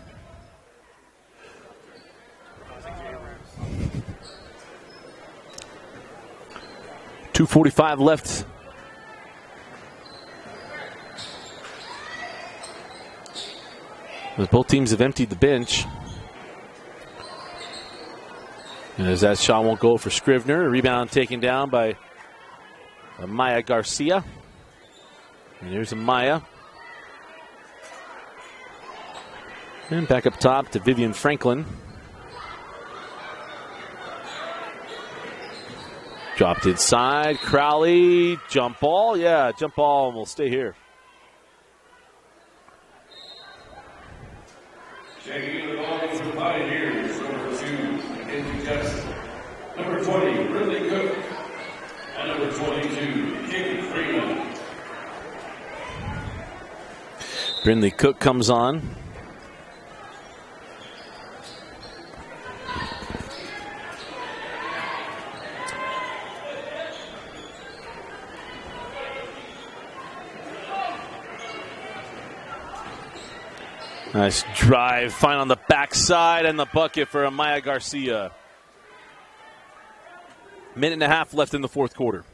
.245 left. As both teams have emptied the bench. And as that shot won't go for Scrivener. A rebound taken down by Maya Garcia. And here's Maya. And back up top to Vivian Franklin. Dropped inside. Crowley. Jump ball. Yeah, jump ball, and we'll stay here. Checking in the ball is the Pioneers, number 2, Mackenzie Jackson. Number 20, Ridley Cook. And number 22, Katie Freeman. Brindley Cook comes on. Nice drive, find on the backside, and the bucket for Amaya Garcia. 1.5 left in the fourth quarter.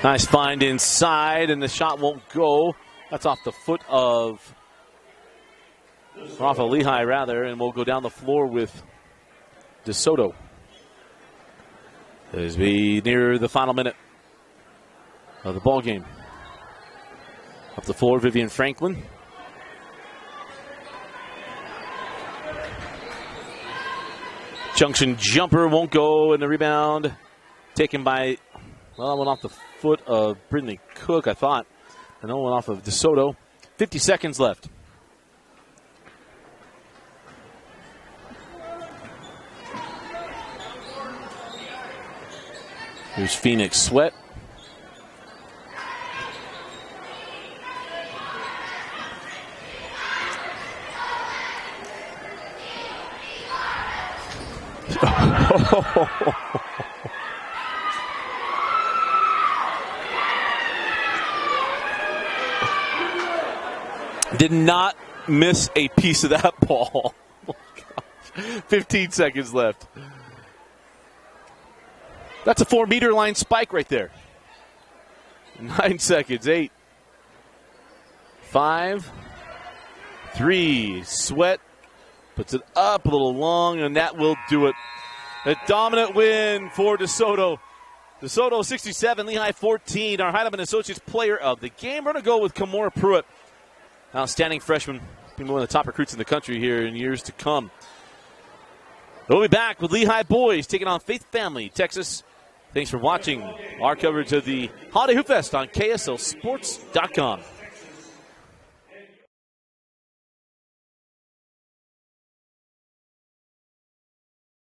Nice find inside, and the shot won't go. That's off the foot of, or off of Lehi rather, and we'll go down the floor with DeSoto as we near the final minute of the ball game. Up the floor, Vivian Franklin. Junction jumper won't go, and the rebound taken by, well, that went off the foot of Brindley Cook, I thought. And that went off of DeSoto. 50 seconds left. Here's Phoenix Sweat. Did not miss a piece of that ball. Oh, 15 seconds left. That's a 4-meter line spike right there. 9 seconds. 8. 5. 3. Sweat. Puts it up a little long, and that will do it. A dominant win for DeSoto. DeSoto 67, Lehi 14. Our Heidemann Associates player of the game. We're going to go with Kamora Pruitt. Outstanding freshman. Being one of the top recruits in the country here in years to come. We'll be back with Lehi boys taking on Faith Family, Texas. Thanks for watching our coverage of the Holiday Hoopfest on KSLSports.com.